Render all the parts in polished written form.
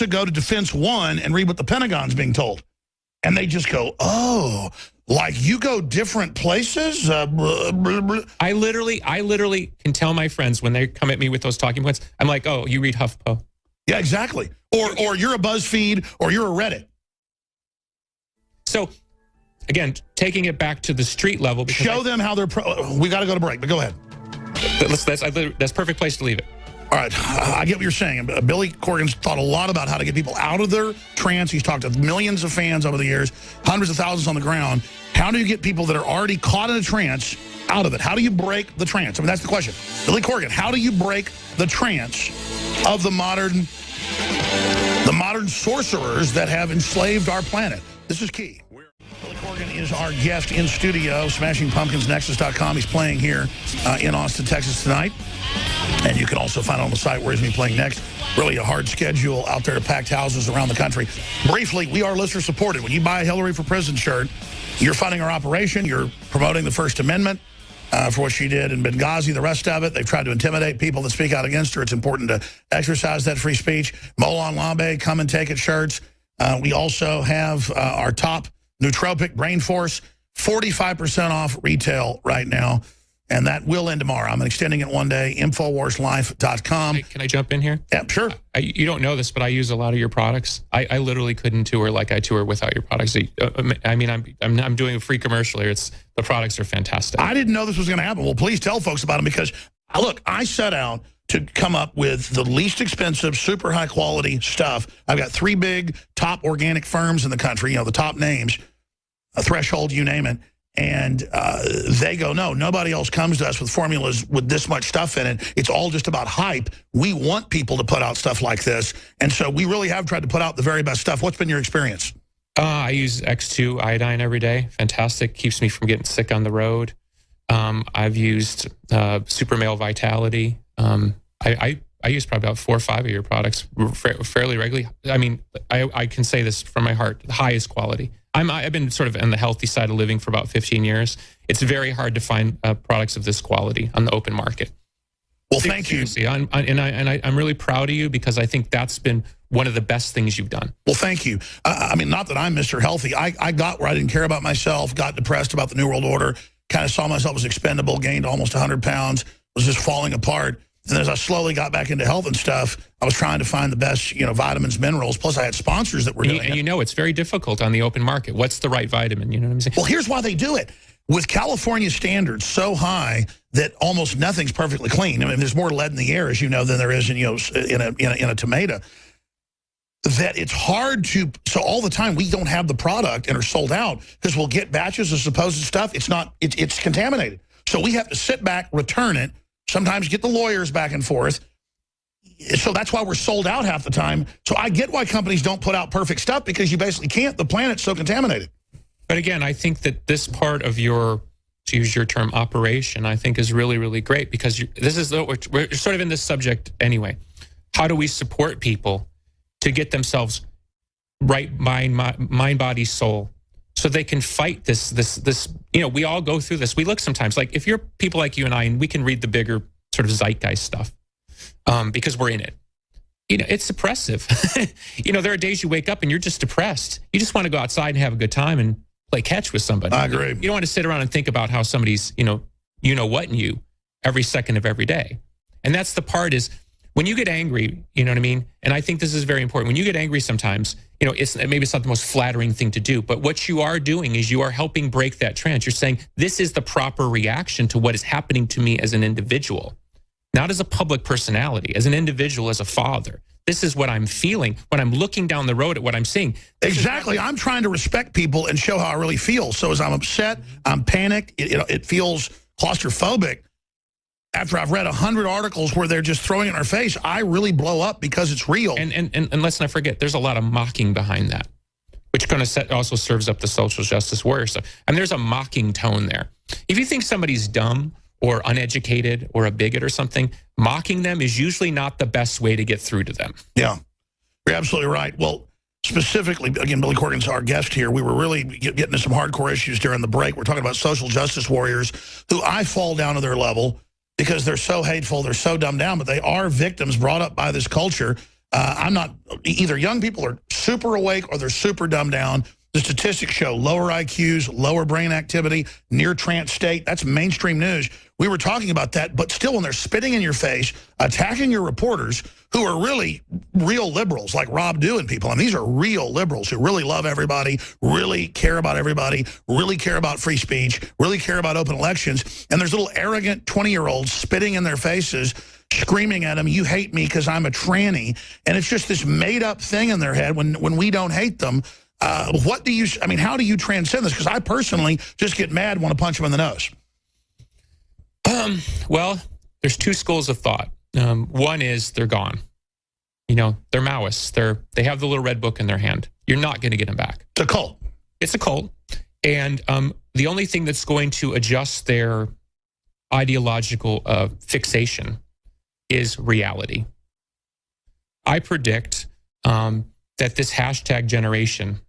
also go to Defense One and read what the Pentagon's being told. And they just go, oh, like you go different places? Blah, blah, blah. I literally can tell my friends when they come at me with those talking points, I'm like, oh, you read HuffPo. Yeah, exactly. Or you're a BuzzFeed or you're a Reddit. So, again, taking it back to the street level. Show them how they're we got to go to break, but go ahead. That's a perfect place to leave it. All right, I get what you're saying. Billy Corgan's thought a lot about how to get people out of their trance. He's talked to millions of fans over the years, hundreds of thousands on the ground. How do you get people that are already caught in a trance out of it? How do you break the trance? I mean, that's the question. Billy Corgan, how do you break the trance of the modern sorcerers that have enslaved our planet? This is key. Billy Corgan is our guest in studio, SmashingPumpkinsNexus.com. He's playing here in Austin, Texas tonight. And you can also find it on the site where he's going to be playing next. Really a hard schedule out there to packed houses around the country. Briefly, we are listener supported. When you buy a Hillary for Prison shirt, you're funding our operation. You're promoting the First Amendment for what she did in Benghazi, the rest of it. They've tried to intimidate people that speak out against her. It's important to exercise that free speech. Molon Labe, come and take it shirts. We also have our top nootropic, Brain Force, 45% off retail right now. And that will end tomorrow. I'm extending it one day, InfoWarsLife.com. Hey, can I jump in here? Yeah, sure. You don't know this, but I use a lot of your products. I literally couldn't tour like I tour without your products. I mean, I'm doing a free commercial here. The products are fantastic. I didn't know this was going to happen. Well, please tell folks about them because, look, I set out to come up with the least expensive, super high quality stuff. I've got 3 big top organic firms in the country, the top names, a Threshold, you name it. And they go, no, nobody else comes to us with formulas with this much stuff in it. It's all just about hype. We want people to put out stuff like this. And so we really have tried to put out the very best stuff. What's been your experience? I use X2 iodine every day. Fantastic. Keeps me from getting sick on the road. I've used Super Male Vitality. I use probably about 4 or 5 of your products fairly regularly. I mean, I can say this from my heart, the highest quality. I've been sort of on the healthy side of living for about 15 years. It's very hard to find products of this quality on the open market. Well, thank you. I'm really proud of you because I think that's been one of the best things you've done. Well, thank you. I mean, not that I'm Mr. Healthy. I got where I didn't care about myself, got depressed about the New World Order, kind of saw myself as expendable, gained almost 100 pounds, was just falling apart. And as I slowly got back into health and stuff, I was trying to find the best, vitamins, minerals. Plus, I had sponsors that were doing it. And it's very difficult on the open market. What's the right vitamin? You know what I'm saying? Well, here's why they do it. With California standards so high that almost nothing's perfectly clean. I mean, there's more lead in the air, as you know, than there is in a tomato. That it's hard to. So all the time we don't have the product and are sold out because we'll get batches of supposed stuff. It's not. It's contaminated. So we have to sit back, return it. Sometimes get the lawyers back and forth. So that's why we're sold out half the time. So I get why companies don't put out perfect stuff because you basically can't. The planet's so contaminated. But again, I think that this part of your, to use your term, operation, I think is really, really great because we're sort of in this subject anyway. How do we support people to get themselves right mind, body, soul? So they can fight this, we all go through this. We look sometimes, like if you're people like you and I, and we can read the bigger sort of zeitgeist stuff because we're in it. It's oppressive. There are days you wake up and you're just depressed. You just want to go outside and have a good time and play catch with somebody. I agree. You don't want to sit around and think about how somebody's, what in you every second of every day. And that's the part is when you get angry, you know what I mean? And I think this is very important. When you get angry sometimes, maybe it's not the most flattering thing to do, but what you are doing is you are helping break that trance. You're saying, this is the proper reaction to what is happening to me as an individual, not as a public personality, as an individual, as a father. This is what I'm feeling when I'm looking down the road at what I'm seeing. Exactly. I'm trying to respect people and show how I really feel. So as I'm upset, I'm panicked, it feels claustrophobic. After I've read 100 articles where they're just throwing it in our face, I really blow up because it's real. And let's not forget, there's a lot of mocking behind that, which also serves up the social justice warrior stuff. And there's a mocking tone there. If you think somebody's dumb or uneducated or a bigot or something, mocking them is usually not the best way to get through to them. Yeah, you're absolutely right. Well, specifically, again, Billy Corgan's our guest here. We were really getting into some hardcore issues during the break. We're talking about social justice warriors who I fall down to their level because they're so hateful, they're so dumbed down, but they are victims brought up by this culture I'm not, either young people are super awake or they're super dumbed down. The statistics show lower IQs, lower brain activity, near trance state. That's mainstream news. We were talking about that, but still when they're spitting in your face, attacking your reporters who are really real liberals like Rob Dew and people. And these are real liberals who really love everybody, really care about everybody, really care about free speech, really care about open elections. And there's little arrogant 20-year-olds spitting in their faces, screaming at them, you hate me because I'm a tranny. And it's just this made-up thing in their head when we don't hate them. What do you, I mean, how do you transcend this? Because I personally just get mad and want to punch them in the nose. Well, there's two schools of thought. One is they're gone. You know, they're Maoists. They have the little red book in their hand. You're not going to get them back. It's a cult. It's a cult. And the only thing that's going to adjust their ideological fixation is reality. I predict that this hashtag generation,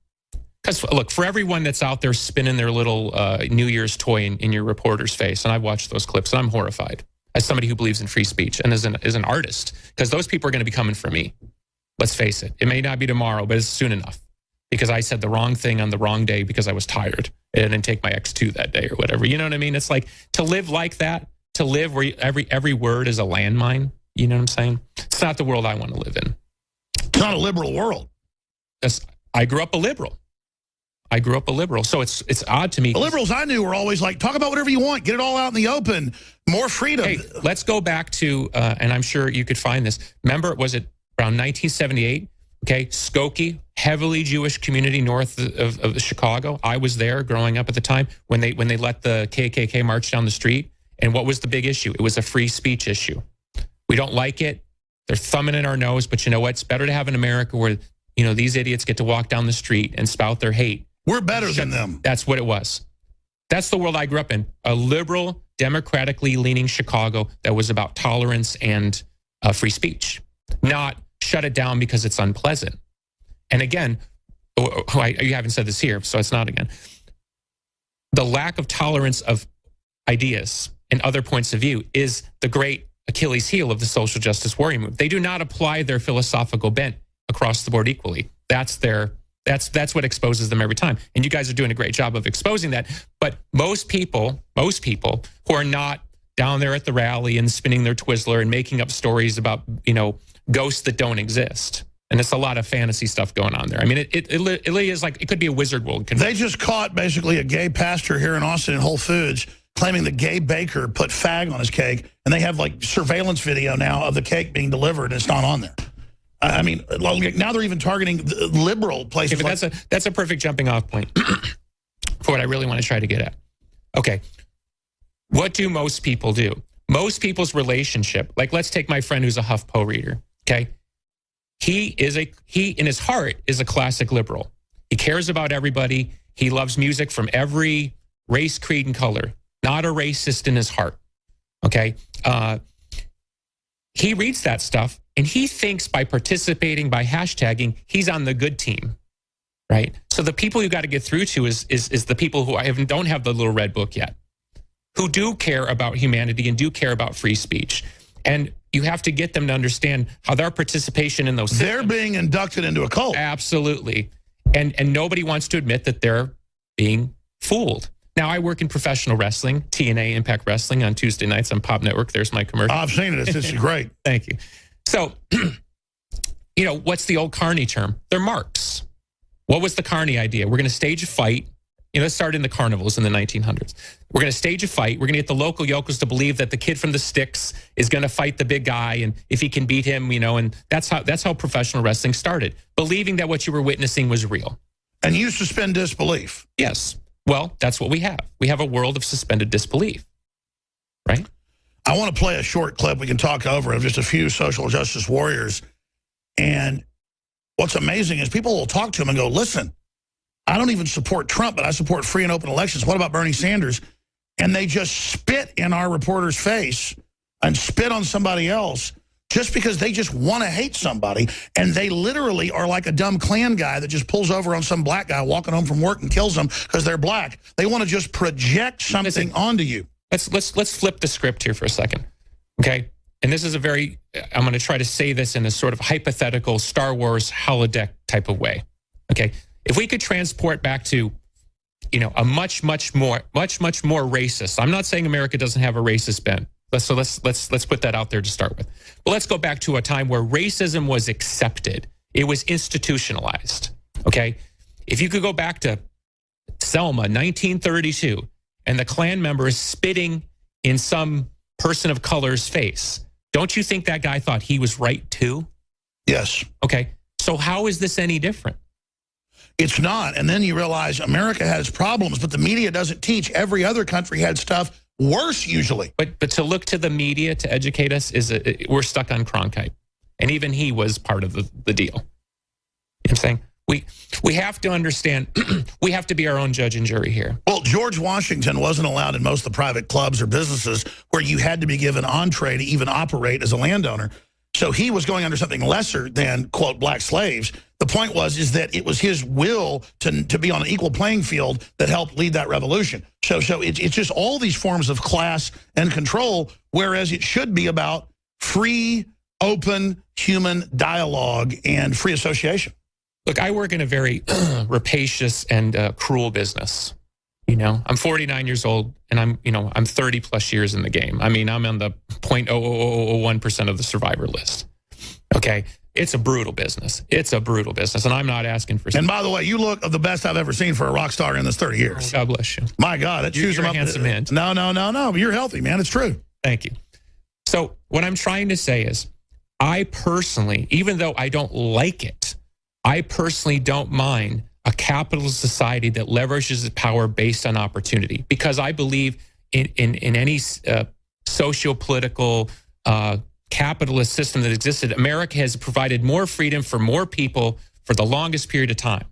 because look, for everyone that's out there spinning their little New Year's toy in your reporter's face, and I've watched those clips, and I'm horrified as somebody who believes in free speech and as an artist, because those people are going to be coming for me. Let's face it. It may not be tomorrow, but it's soon enough, because I said the wrong thing on the wrong day because I was tired and didn't take my X2 that day or whatever. You know what I mean? It's like to live like that, to live where every word is a landmine. You know what I'm saying? It's not the world I want to live in. It's not a liberal world. I grew up a liberal. So it's odd to me. The liberals I knew were always like, talk about whatever you want. Get it all out in the open. More freedom. Hey, let's go back to, and I'm sure you could find this. Remember, was it around 1978? Okay, Skokie, heavily Jewish community north of Chicago. I was there growing up at the time when they let the KKK march down the street. And what was the big issue? It was a free speech issue. We don't like it. They're thumbing in our nose. But you know what? It's better to have an America where, you know, these idiots get to walk down the street and spout their hate. We're better than them. That's what it was. That's the world I grew up in. A liberal, democratically leaning Chicago that was about tolerance and free speech. Not shut it down because it's unpleasant. And again, you haven't said this here, so it's not again. The lack of tolerance of ideas and other points of view is the great Achilles heel of the social justice warrior movement. They do not apply their philosophical bent across the board equally. That's what exposes them every time. And you guys are doing a great job of exposing that. But most people who are not down there at the rally and spinning their Twizzler and making up stories about, you know, ghosts that don't exist. And it's a lot of fantasy stuff going on there. I mean, it really is like, it could be a wizard world. They just caught basically a gay pastor here in Austin in Whole Foods claiming the gay baker put fag on his cake. And they have like surveillance video now of the cake being delivered and it's not on there. I mean, now they're even targeting liberal places. Okay, but that's a perfect jumping off point for what I really want to try to get at. Okay, what do most people do? Most people's relationship, like let's take my friend who's a HuffPo reader, okay? He in his heart is a classic liberal. He cares about everybody. He loves music from every race, creed, and color. Not a racist in his heart, okay? He reads that stuff, and he thinks by participating, by hashtagging, he's on the good team, right? So the people you got to get through to is the people who don't have the little red book yet, who do care about humanity and do care about free speech. And you have to get them to understand how their participation in those systems, they're being inducted into a cult. Absolutely. And nobody wants to admit that they're being fooled. Now, I work in professional wrestling, TNA Impact Wrestling on Tuesday nights on Pop Network. There's my commercial. I've seen it. This is great. Thank you. So, you know, what's the old Carney term? They're marks. What was the Carney idea? We're going to stage a fight. You know, it started in the carnivals in the 1900s. We're going to stage a fight. We're going to get the local yokels to believe that the kid from the sticks is going to fight the big guy, and if he can beat him, you know, and that's how professional wrestling started, believing that what you were witnessing was real. And you suspend disbelief. Yes. Well, that's what we have. We have a world of suspended disbelief, right? I want to play a short clip we can talk over of just a few social justice warriors. And what's amazing is people will talk to them and go, listen, I don't even support Trump, but I support free and open elections. What about Bernie Sanders? And they just spit in our reporter's face and spit on somebody else just because they just want to hate somebody. And they literally are like a dumb Klan guy that just pulls over on some black guy walking home from work and kills them because they're black. They want to just project something onto you. Let's flip the script here for a second, okay? and this is a very, I'm going to try to say this in a sort of hypothetical Star Wars holodeck type of way. Okay, if we could transport back to, a much more racist. I'm not saying America doesn't have a racist bent. So let's put that out there to start with. But let's go back to a time where racism was accepted. It was institutionalized. Okay, if you could go back to Selma, 1932, and the Klan members spitting in some person of color's face, don't you think that guy thought he was right too? Yes. Okay, so how is this any different? It's not. And then you realize America has problems, but the media doesn't teach. Every other country had stuff worse usually. But to look to the media to educate us we're stuck on Cronkite. And even he was part of the deal. You know what I'm saying? We have to understand, we have to be our own judge and jury here. Well, George Washington wasn't allowed in most of the private clubs or businesses where you had to be given entree to even operate as a landowner. So he was going under something lesser than, quote, black slaves. The point is that it was his will to be on an equal playing field that helped lead that revolution. So it's just all these forms of class and control, whereas it should be about free, open, human dialogue and free association. Look, I work in a very rapacious and cruel business. I'm 49 years old, and I'm 30 plus years in the game. I mean, I'm on the 0.00001% of the survivor list. Okay, it's a brutal business. It's a brutal business, and I'm not asking for. And by the way, you look of the best I've ever seen for a rock star in this 30 years. Oh, God bless you. My God, that chews him up. Handsome man. No. You're healthy, man. It's true. Thank you. So what I'm trying to say is, I personally, even though I don't like it, I personally don't mind a capitalist society that leverages its power based on opportunity, because I believe in any socio-political capitalist system that existed, America has provided more freedom for more people for the longest period of time.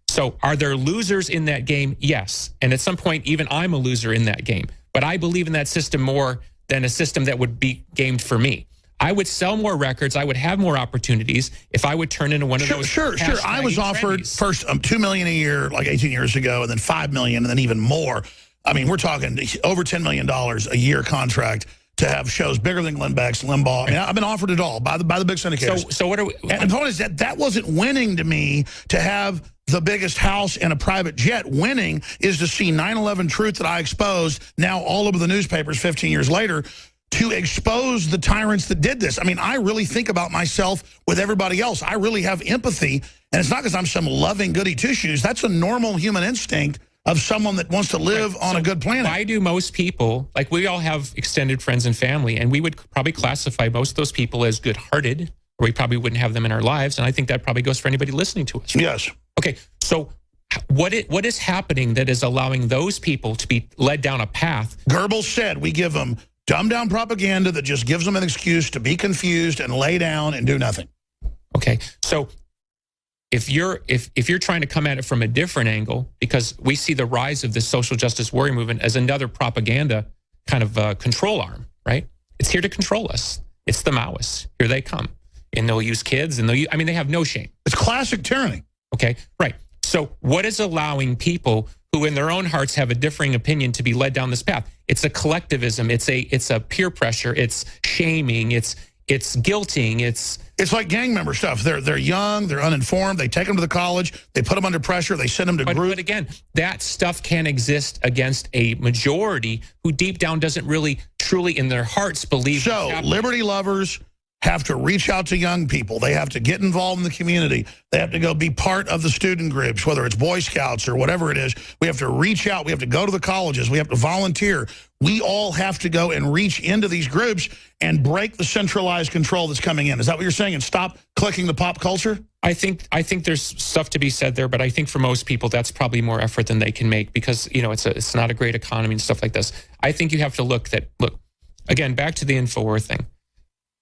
So are there losers in that game? Yes. And at some point, even I'm a loser in that game. But I believe in that system more than a system that would be gamed for me. I would sell more records. I would have more opportunities if I would turn into one of those. Sure. I was offered first $2 million a year, like 18 years ago, and then $5 million, and then even more. I mean, we're talking over $10 million a year contract to have shows bigger than Glenn Beck's, Limbaugh. I mean, I've been offered it all by the big syndicators. So what are we? And the point is that wasn't winning to me to have the biggest house and a private jet. Winning is to see 9/11 truth that I exposed now all over the newspapers 15 years later, to expose the tyrants that did this. I mean, I really think about myself with everybody else. I really have empathy, and it's not because I'm some loving goody two-shoes. That's a normal human instinct of someone that wants to live on a good planet. Why do most people, like we all have extended friends and family, and we would probably classify most of those people as good-hearted, or we probably wouldn't have them in our lives, and I think that probably goes for anybody listening to us. Yes. Okay, so what is happening that is allowing those people to be led down a path? Goebbels said we give them dumbed-down propaganda that just gives them an excuse to be confused and lay down and do nothing. Okay, so if you're trying to come at it from a different angle, because we see the rise of the social justice warrior movement as another propaganda kind of control arm, right? It's here to control us. It's the Maoists. Here they come, and they'll use kids, and they have no shame. It's classic tyranny. Okay, right. So what is allowing people who in their own hearts have a differing opinion to be led down this path? It's a collectivism. It's a peer pressure. It's shaming. It's guilting. It's like gang member stuff. They're young. They're uninformed. They take them to the college. They put them under pressure. They send them to groups. But again, that stuff can exist against a majority who deep down doesn't really, truly in their hearts believe. So liberty lovers have to reach out to young people. They have to get involved in the community. They have to go be part of the student groups, whether it's Boy Scouts or whatever it is. We have to reach out. We have to go to the colleges. We have to volunteer. We all have to go and reach into these groups and break the centralized control that's coming in. Is that what you're saying? And stop clicking the pop culture? I think there's stuff to be said there, but I think for most people that's probably more effort than they can make, because it's not a great economy and stuff like this. I think you have to look again, back to the InfoWars thing.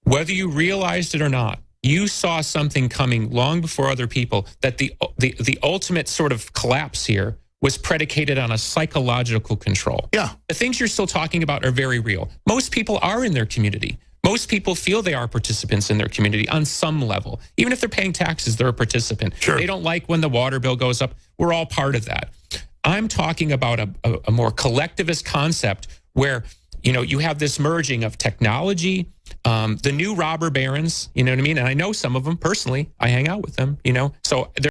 Whether you realized it or not, you saw something coming long before other people, that the ultimate sort of collapse here was predicated on a psychological control. Yeah. The things you're still talking about are very real. Most people are in their community. Most people feel they are participants in their community on some level. Even if they're paying taxes, they're a participant. Sure. They don't like when the water bill goes up. We're all part of that. I'm talking about a more collectivist concept where you know, you have this merging of technology, the new robber barons, you know what I mean? And I know some of them personally. I hang out with them, you know. So